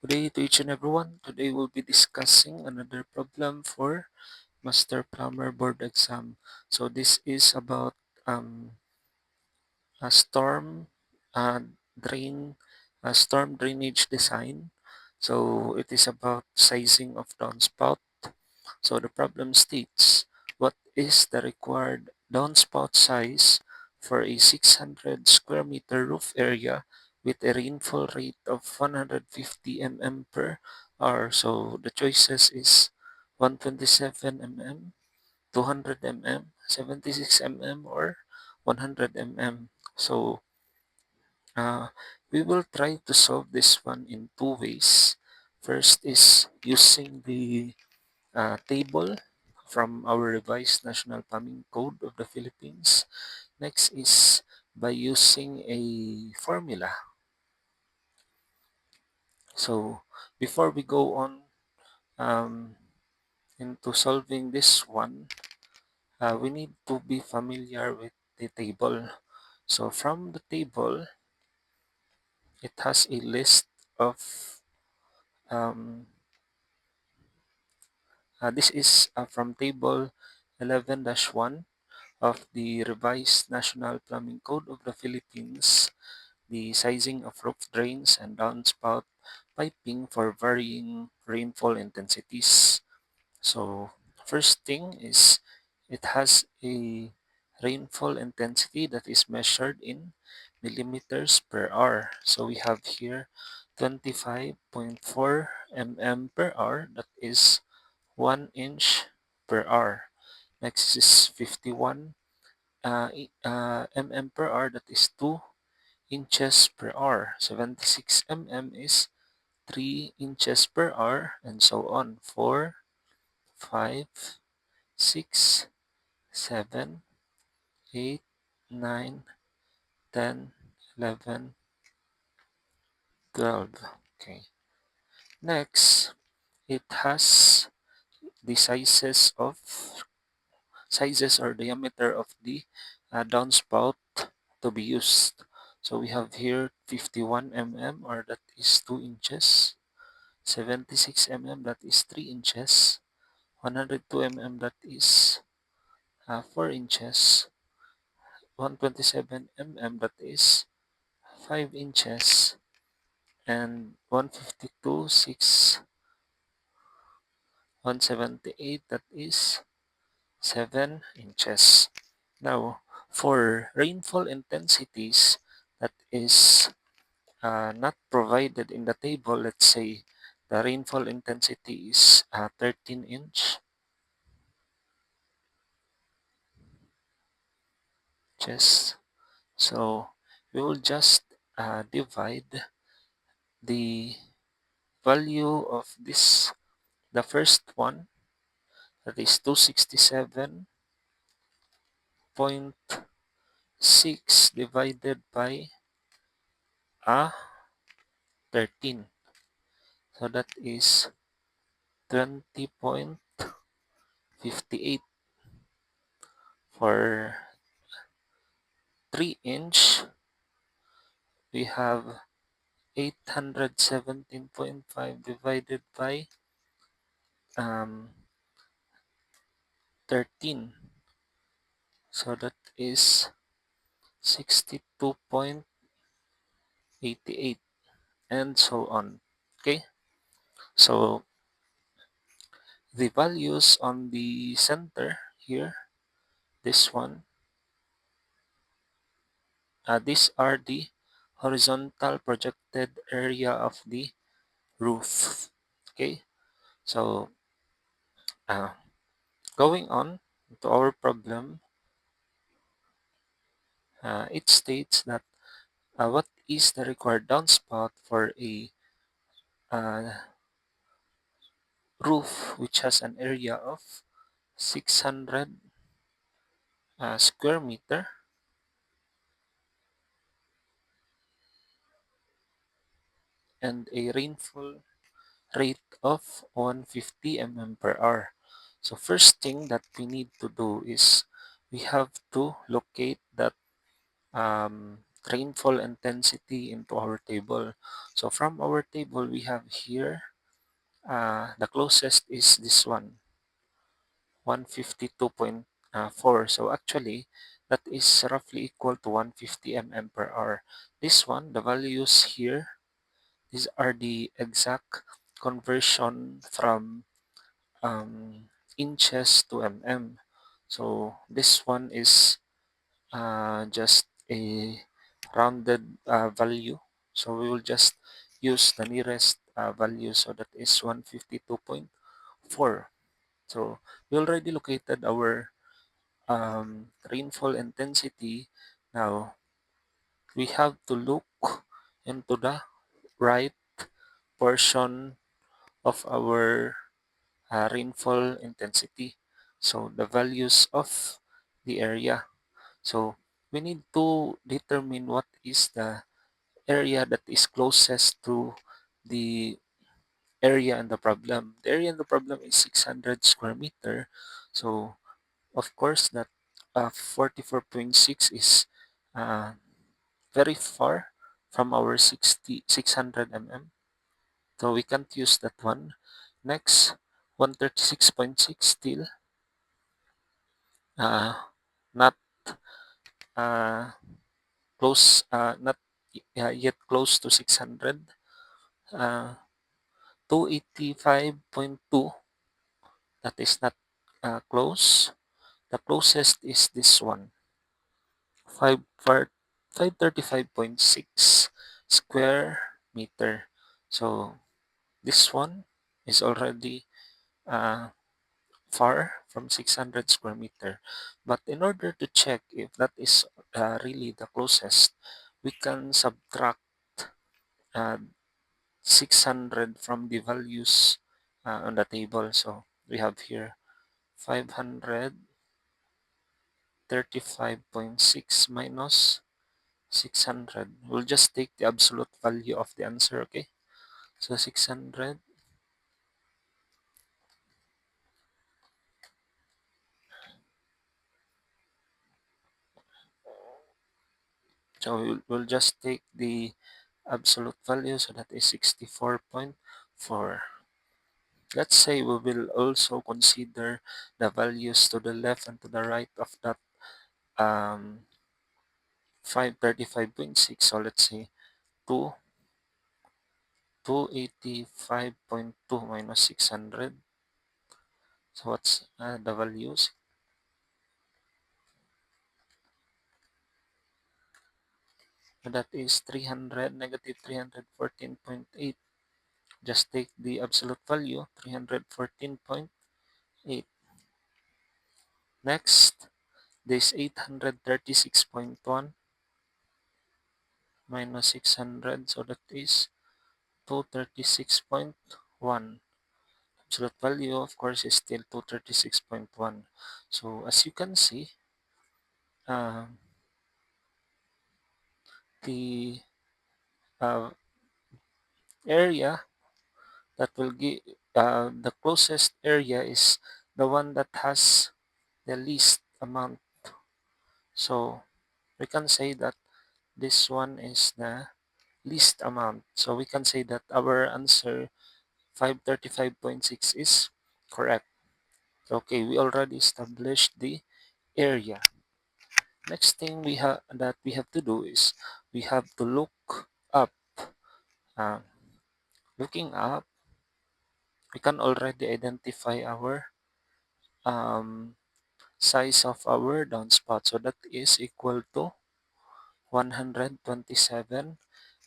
Good day to each and everyone. Today we'll be discussing another problem for Master Plumber Board exam. So this is about a uh, drain, storm drainage design. So it is about sizing of downspout. So the problem states, what is the required downspout size for a 600 square meter roof area with a rainfall rate of 150 mm per hour? So the choices is 127 mm, 200 mm, 76 mm, or 100 mm. So uh, we will try to solve this one in two ways. First is using the table from our revised National Plumbing Code of the Philippines. Next is by using a formula. So before we go on into solving this one, we need to be familiar with the table. So from the table, it has a list of um, this is from table 11-1 of the revised National Plumbing Code of the Philippines, the sizing of roof drains and downspout piping for varying rainfall intensities. So first thing is it has a rainfall intensity that is measured in millimeters per hour. So we have here 25.4 mm per hour, that is 1 inch per hour. Next is 51 mm per hour, that is 2 inches per hour. 76 mm is 3 inches per hour, and so on. 4, 5, 6, 7, 8, 9, 10, 11, 12. Okay. Next, it has the sizes or diameter of the downspout to be used. So we have here 51 mm, or that is 2 inches, 76 mm, that is 3 inches, 102 mm, that is 4 inches, 127 mm, that is 5 inches, and 152, 6, 178, that is 7 inches. Now, for rainfall intensities that is not provided in the table, let's say the rainfall intensity is 13 inches. So we will just divide the value of this, the first one, that is 267.6 divided by 13. So that is 20.58. For 3 inch, we have 817.5 divided by 13. So that is 62.88, and so on. Okay, so the values on the center here, this one, these are the horizontal projected area of the roof. Okay, so uh, going on to our problem, it states that what is the required downspout for a uh, roof which has an area of 600 square meter and a rainfall rate of 150 mm per hour. So first thing that we need to do is we have to locate that rainfall intensity into our table. So from our table, we have here, the closest is this one, 152.4. So actually, that is roughly equal to 150 mm per hour. This one, the values here, these are the exact conversion from inches to mm. So this one is just a rounded value. So we will just use the nearest value. So that is 152.4. So we already located our rainfall intensity. Now we have to look into the right portion of our rainfall intensity. So the values of the area. So we need to determine what is the area that is closest to the area in the problem. The area in the problem is 600 square meter. So of course that 44.6 is uh, very far from our 600 mm. So we can't use that one. Next, 136.6 still uh, not uh, not yet close to 600. Uh, 285.2, that is not close. The closest is this one, 535.6 square meter. So this one is already uh, far from 600 square meter. But in order to check if that is really the closest, we can subtract uh, 600 from the values on the table. So we have here 535.6 minus 600. We'll just take the absolute value of the answer, okay? So 600, so we'll just take the absolute value, so that is 64.4. Let's say we will also consider the values to the left and to the right of that um, 535.6. So let's say 2 285.2 minus 600. So what's the values? That is 300, negative 314.8. Just take the absolute value, 314.8. Next, this 836.1 minus 600. So that is 236.1. Absolute value, of course, is still 236.1. So as you can see, um, the uh, area that will give the closest area is the one that has the least amount. So we can say that this one is the least amount. So we can say that our answer 535.6 is correct. Okay, we already established the area. Next thing we have to do is we have to look up. Uh, Looking up, we can already identify our um, size of our downspout. So that is equal to 127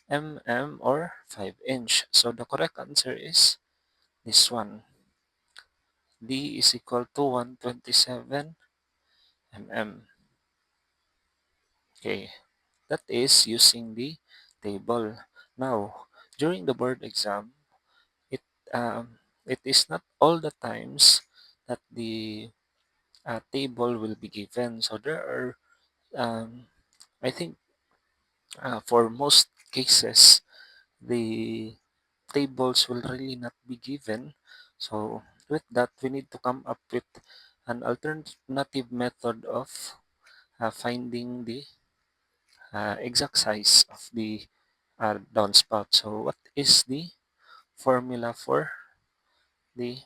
mm or 5 inch. So the correct answer is this one. D is equal to 127 mm. Okay, that is using the table. Now, during the board exam, it it is not all the times that the table will be given. So there are, I think, for most cases, the tables will really not be given. So with that, we need to come up with an alternative method of finding the exact size of the downspout. So what is formula for the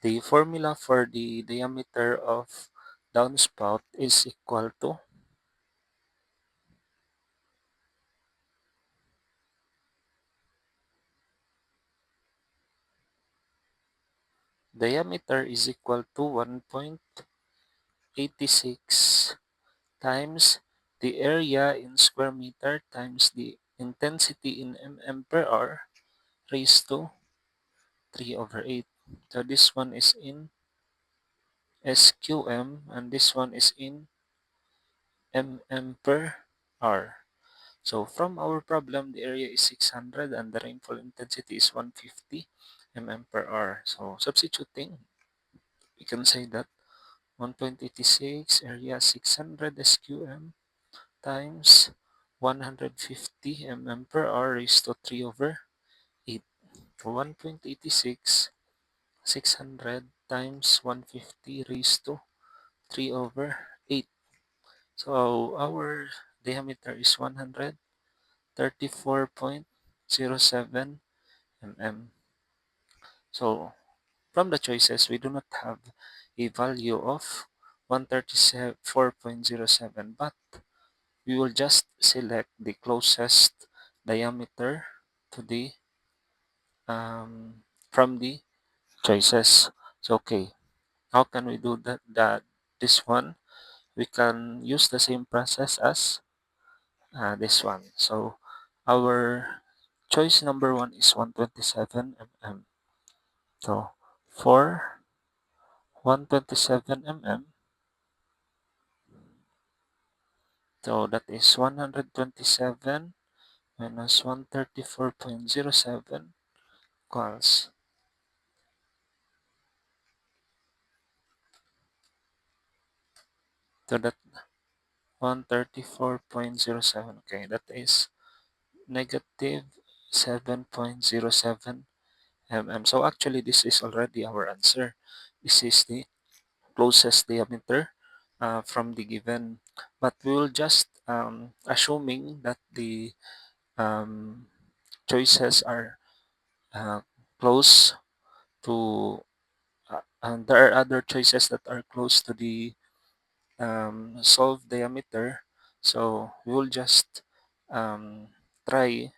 the formula for the diameter of downspout is equal to diameter is equal to 1.86 times the area in square meter times the intensity in mm per hour raised to 3 over 8. So this one is in SQM and this one is in mm per hour. So from our problem, the area is 600 and the rainfall intensity is 150 mm per hour. So substituting, we can say that 1.86 area 600 SQM times 150 mm per hour raised to 3 over 8. So 1.86 600 times 150 raised to 3 over 8. So our diameter is 134.07 mm. So from the choices, we do not have a value of 134.07, but we will just select the closest diameter to the from the choices. So okay, how can we do that this one? We can use the same process as this one. So our choice number one is 127 mm. So for 127 mm, so that is 127 minus 134.07 equals, so that 134.07, okay, that is negative 7.07 mm. So actually this is already our answer. This is the closest diameter from the given, but we will just assuming that the um, choices are uh, close to and there are other choices that are close to the solved diameter, so we will just try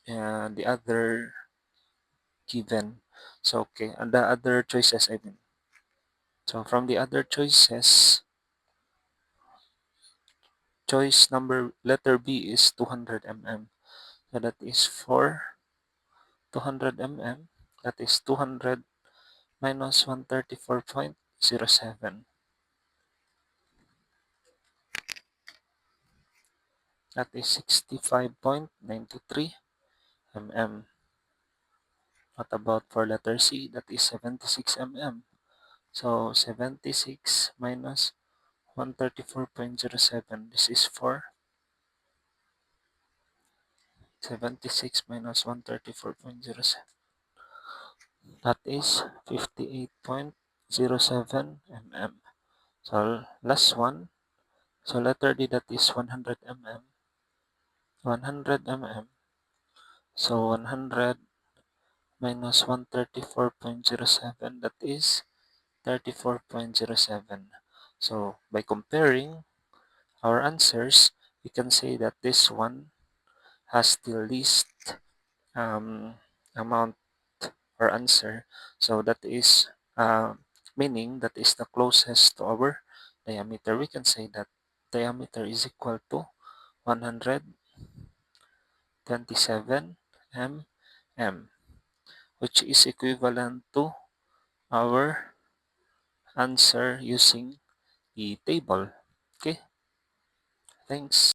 the other given. So okay, and the other choices, I mean, so from the other choices, choice number letter B is 200 mm. So that is for 200 mm. That is 200 minus 134.07. That is 65.93 mm. What about for letter C? That is 76 mm. So 76 minus 134.07. This is for 76 minus 134.07. That is 58.07 mm. So last one. So letter D, that is 100 mm. 100 mm. So 100 minus 134.07, that is 34.07. So by comparing our answers, we can say that this one has the least um, amount or answer. So that is meaning that is the closest to our diameter. We can say that diameter is equal to 127 mm, which is equivalent to our answer using the table. Okay, thanks.